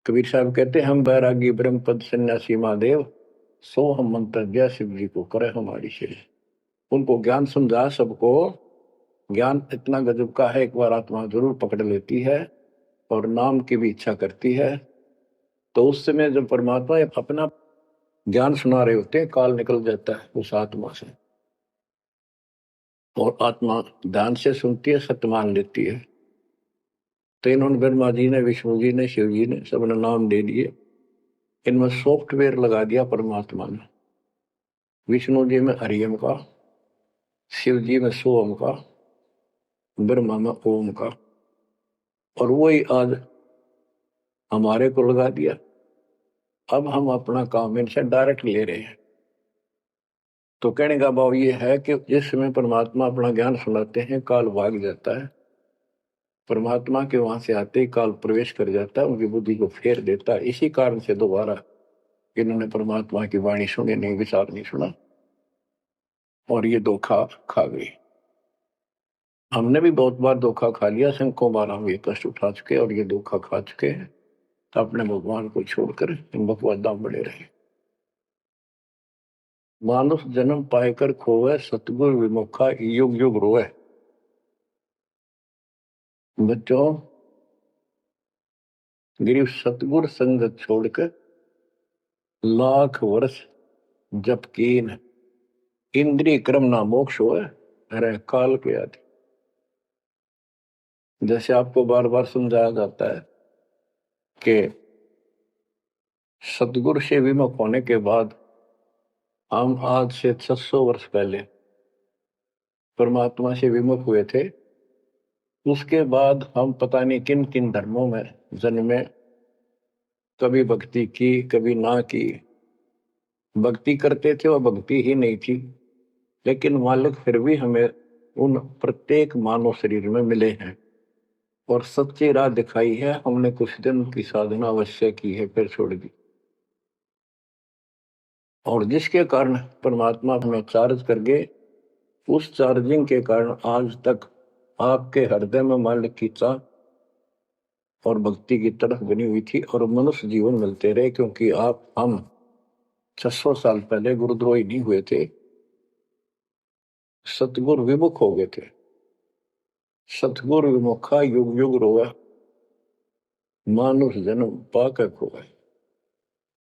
कबीर साहब कहते हैं, हम बैरागी ब्रह्म पद सन्यासी महादेव, सो हम मंत्र दिया शिव जी को करे हमारी शेष। उनको ज्ञान समझा सबको। ज्ञान इतना गजब का है, एक बार आत्मा जरूर पकड़ लेती है और नाम की भी इच्छा करती है, तो उस समय जब परमात्मा अपना ज्ञान सुना रहे होते हैं, काल निकल जाता है उस आत्मा से और आत्मा ध्यान से सुनती है, सत्य मान लेती है। तो इन्होंने ब्रह्मा जी ने, विष्णु जी ने, शिव जी ने सबने नाम दे दिए। इनमें सॉफ्टवेयर लगा दिया परमात्मा ने। विष्णु जी में हरियम का, शिव जी में सोम का, ब्रह्मा में ओम का, और वही आज हमारे को लगा दिया। अब हम अपना काम इनसे डायरेक्ट ले रहे हैं। तो कहने का भाव ये है कि जिस समय परमात्मा अपना ज्ञान सुनाते हैं, काल भाग जाता है। परमात्मा के वहां से आते ही काल प्रवेश कर जाता है, उनकी बुद्धि को फेर देता है। इसी कारण से दोबारा इन्होंने परमात्मा की वाणी सुनी नहीं, विचार नहीं सुना, और ये धोखा खा गई। हमने भी बहुत बार धोखा खा लिया, संकों बार हम ये कष्ट उठा चुके और ये धोखा खा चुके हैं। तो अपने भगवान को छोड़कर इन बकवादा बड़े रहे। मानुष जन्म पाएकर खोवे, सतगुरु विमुखा युग युग रोए। बच्चों, गिरीश सतगुरु संगत छोड़कर लाख वर्ष जप कीन, इंद्रिय क्रम ना मोक्ष होए, अरे काल के आदि। जैसे आपको बार बार समझाया जाता है कि सतगुरु से विमुख होने के बाद हम आज से 600 वर्ष पहले परमात्मा से विमुख हुए थे। उसके बाद हम पता नहीं किन किन धर्मों में जन्मे, कभी भक्ति की कभी ना की। भक्ति करते थे और भक्ति ही नहीं थी, लेकिन मालिक फिर भी हमें उन प्रत्येक मानव शरीर में मिले हैं और सच्ची राह दिखाई है। हमने कुछ दिन की साधना अवश्य की है, फिर छोड़ दी, और जिसके कारण परमात्मा हमें चार्ज कर गए। उस चार्जिंग के कारण आज तक आपके हृदय में मालिक की चाह और भक्ति की तरफ बनी हुई थी और मनुष्य जीवन मिलते रहे, क्योंकि हम 600 साल पहले गुरुद्रोही नहीं हुए थे, सतगुरु विमुख हो गए थे। सतगुरु विमुखा युग युग रोआ, मानुष जन्म पाकर खोए।